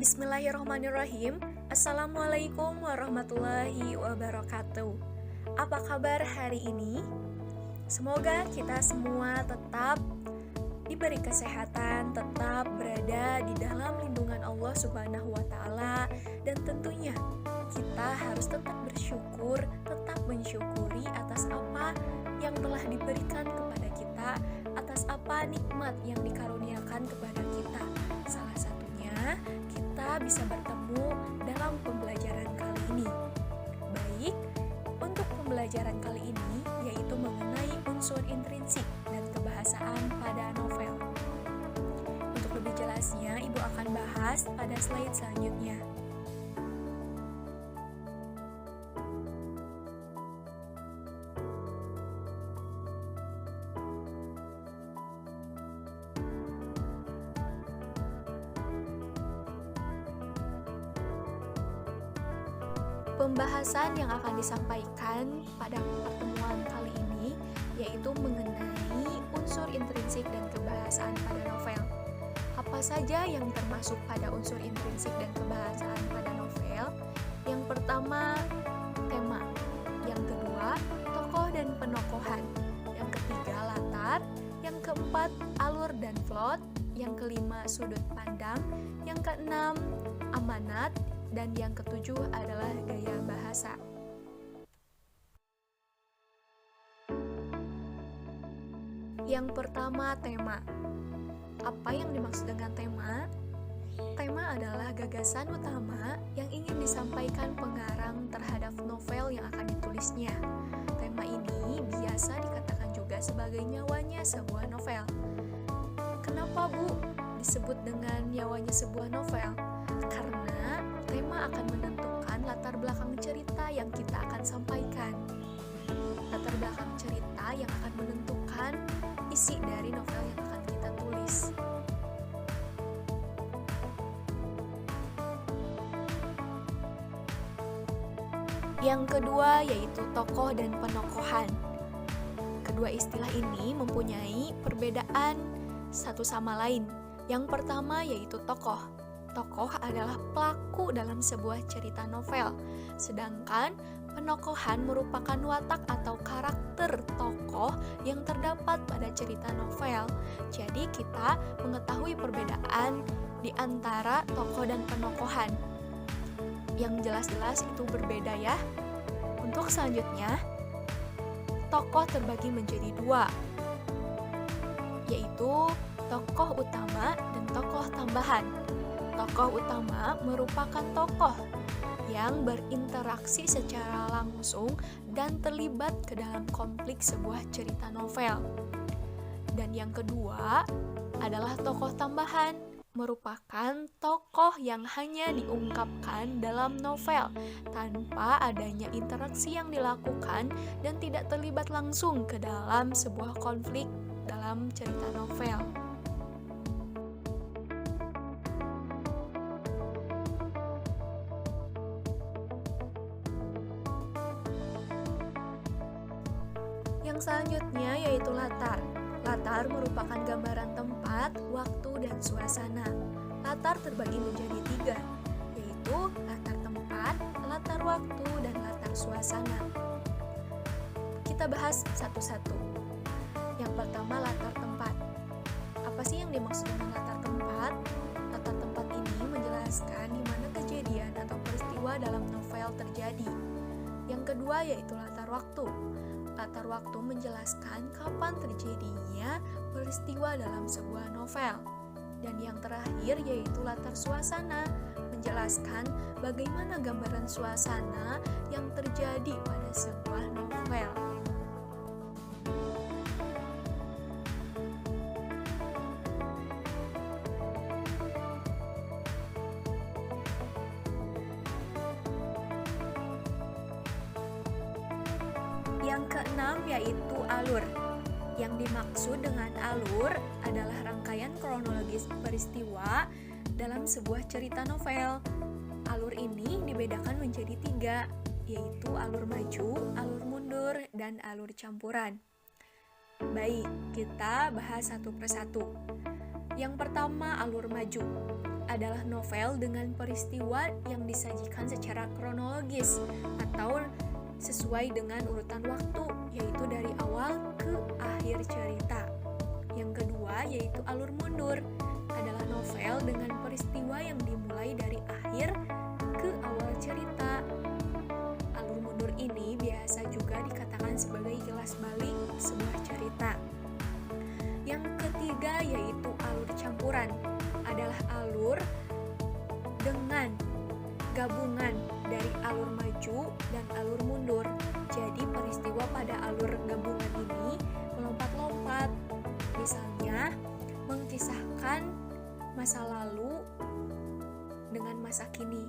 Bismillahirrahmanirrahim. Assalamualaikum warahmatullahi wabarakatuh. Apa kabar hari ini? Semoga kita semua tetap diberi kesehatan, tetap berada di dalam lindungan Allah Subhanahu wa Ta'ala, dan tentunya kita harus tetap bersyukur, tetap mensyukuri atas apa yang telah diberikan kepada kita, atas apa nikmat yang dikaruniakan kepada kita. Salah satunya kita bisa bertemu dalam pembelajaran kali ini. Baik, untuk pembelajaran kali ini yaitu mengenai unsur intrinsik dan kebahasaan pada novel. Untuk lebih jelasnya, Ibu akan bahas pada slide selanjutnya. Pembahasan yang akan disampaikan pada pertemuan kali ini yaitu mengenai unsur intrinsik dan kebahasaan pada novel. Apa saja yang termasuk pada unsur intrinsik dan kebahasaan pada novel? Yang pertama, tema. Yang kedua, tokoh dan penokohan. Yang ketiga, latar. Yang keempat, alur dan plot. Yang kelima, sudut pandang. Yang keenam, amanat. Dan yang ketujuh adalah gaya bahasa. Yang pertama, tema. Apa yang dimaksud dengan tema? Tema adalah gagasan utama yang ingin disampaikan pengarang terhadap novel yang akan ditulisnya. Tema ini biasa dikatakan juga sebagai nyawanya sebuah novel. Kenapa, Bu, disebut dengan nyawanya sebuah novel? Karena tema akan menentukan latar belakang cerita yang kita akan sampaikan. Latar belakang cerita yang akan menentukan isi dari novel yang akan kita tulis. Yang kedua yaitu tokoh dan penokohan. Kedua istilah ini mempunyai perbedaan satu sama lain. Yang pertama yaitu tokoh. Tokoh adalah pelaku dalam sebuah cerita novel, sedangkan penokohan merupakan watak atau karakter tokoh yang terdapat pada cerita novel. Jadi kita mengetahui perbedaan di antara tokoh dan penokohan. Yang jelas-jelas itu berbeda ya. Untuk selanjutnya, tokoh terbagi menjadi dua, yaitu tokoh utama dan tokoh tambahan. Tokoh utama merupakan tokoh yang berinteraksi secara langsung dan terlibat ke dalam konflik sebuah cerita novel. Dan yang kedua adalah tokoh tambahan, merupakan tokoh yang hanya diungkapkan dalam novel tanpa adanya interaksi yang dilakukan dan tidak terlibat langsung ke dalam sebuah konflik dalam cerita novel. Yang selanjutnya yaitu latar. Latar merupakan gambaran tempat, waktu, dan suasana. Latar terbagi menjadi tiga, yaitu latar tempat, latar waktu, dan latar suasana. Kita bahas satu-satu. Yang pertama, latar tempat. Apa sih yang dimaksud dengan latar tempat? Latar tempat ini menjelaskan di mana kejadian atau peristiwa dalam novel terjadi. Yang kedua yaitu latar waktu. Latar waktu menjelaskan kapan terjadinya peristiwa dalam sebuah novel. Dan yang terakhir yaitu latar suasana, menjelaskan bagaimana gambaran suasana yang terjadi pada sebuah novel. Yang keenam yaitu alur. Yang dimaksud dengan alur adalah rangkaian kronologis peristiwa dalam sebuah cerita novel. Alur ini dibedakan menjadi tiga, yaitu alur maju, alur mundur, dan alur campuran. Baik, kita bahas satu persatu. Yang pertama, alur maju adalah novel dengan peristiwa yang disajikan secara kronologis atau sesuai dengan urutan waktu, yaitu dari awal ke akhir cerita. Yang kedua, yaitu alur mundur, adalah novel dengan peristiwa yang dimulai dari akhir ke awal cerita. Alur mundur ini biasa juga dikatakan sebagai kilas balik sebuah cerita. Yang ketiga, yaitu alur campuran, adalah alur dengan gabungan dari alur maju dan alur mundur. Jadi peristiwa pada alur gabungan ini melompat-lompat. Misalnya, mengisahkan masa lalu dengan masa kini.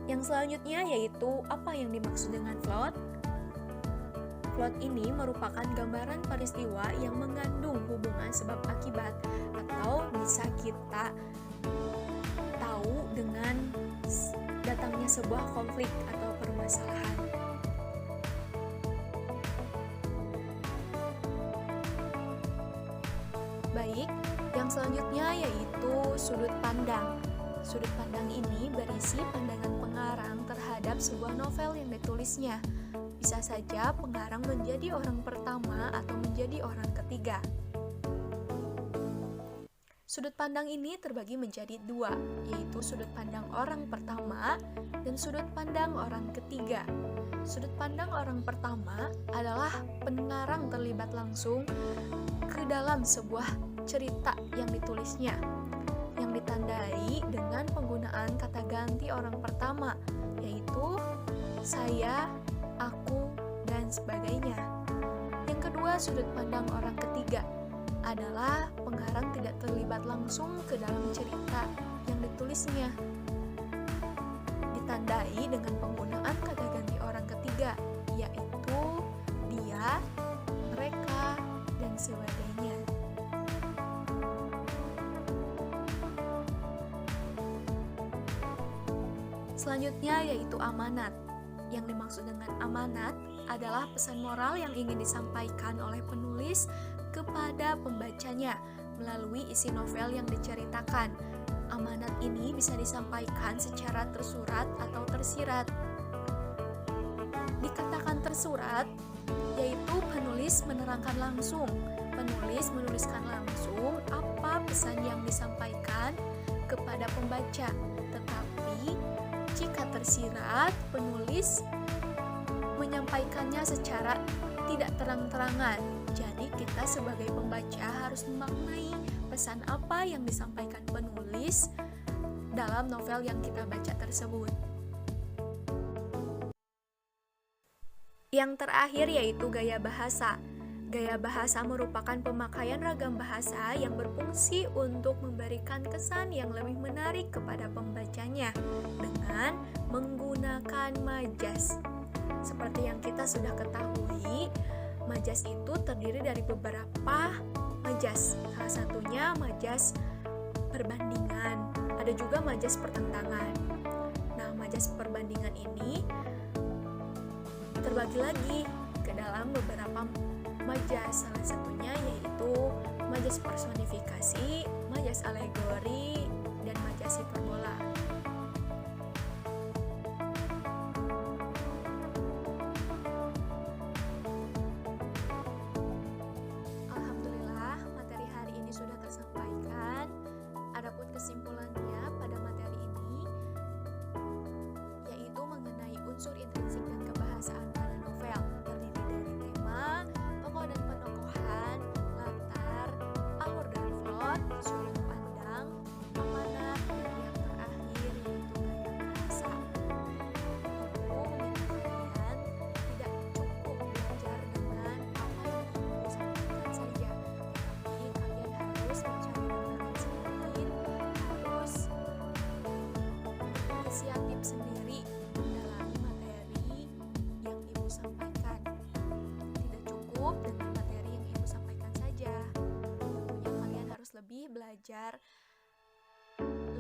Yang selanjutnya yaitu apa yang dimaksud dengan plot? Plot ini merupakan gambaran peristiwa yang mengandung hubungan sebab akibat atau bisa kita tahu dengan datangnya sebuah konflik atau permasalahan. Baik, yang selanjutnya yaitu sudut pandang. Sudut pandang ini berisi pandangan pengarang terhadap sebuah novel yang ditulisnya. Bisa saja pengarang menjadi orang pertama atau menjadi orang ketiga. Sudut pandang ini terbagi menjadi dua, yaitu sudut pandang orang pertama dan sudut pandang orang ketiga. Sudut pandang orang pertama adalah pengarang terlibat langsung ke dalam sebuah cerita yang ditulisnya, yang ditandai dengan penggunaan kata ganti orang pertama, yaitu saya, aku, dan sebagainya. Yang kedua, sudut pandang orang ketiga adalah pengarang tidak terlibat langsung ke dalam cerita yang ditulisnya, ditandai dengan penggunaan kata ganti orang ketiga, yaitu dia, mereka, dan sebagainya. Selanjutnya yaitu amanat. Yang dimaksud dengan amanat adalah pesan moral yang ingin disampaikan oleh penulis kepada pembacanya melalui isi novel yang diceritakan. Amanat ini bisa disampaikan secara tersurat atau tersirat. Dikatakan tersurat, yaitu penulis menerangkan langsung. Penulis menuliskan langsung apa pesan yang disampaikan kepada pembaca. Tetapi jika tersirat, penulis menyampaikannya secara tidak terang-terangan. Jadi kita sebagai pembaca harus memaknai pesan apa yang disampaikan penulis dalam novel yang kita baca tersebut. Yang terakhir yaitu gaya bahasa. Gaya bahasa merupakan pemakaian ragam bahasa yang berfungsi untuk memberikan kesan yang lebih menarik kepada pembacanya dengan menggunakan majas. Seperti yang kita sudah ketahui, majas itu terdiri dari beberapa majas. Salah satunya majas perbandingan, ada juga majas pertentangan. Nah, majas perbandingan ini terbagi lagi ke dalam beberapa majas, salah satunya yaitu majas personifikasi, majas alegori, dan majas hiperbola. Alhamdulillah, materi hari ini sudah tersampaikan. Adapun kesimpulannya pada materi ini yaitu mengenai unsur intrinsik dan kebahasaan pada novel, terdiri dari tema, tokoh dan penokohan, latar, alur dan plot, sudut pandang, amanat, dan yang terakhir yaitu gaya bahasa. Ibu meminta kalian tidak cukup belajar dengan apa yang ibu sampaikan saja, tetapi kalian harus mencari referensi lain, harus inisiatif sendiri mendalami materi yang ibu sampaikan. Tidak cukup dengan materi yang ibu sampaikan saja. Tentunya kalian harus lebih belajar,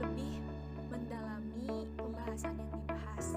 lebih mendalami pembahasan yang dibahas.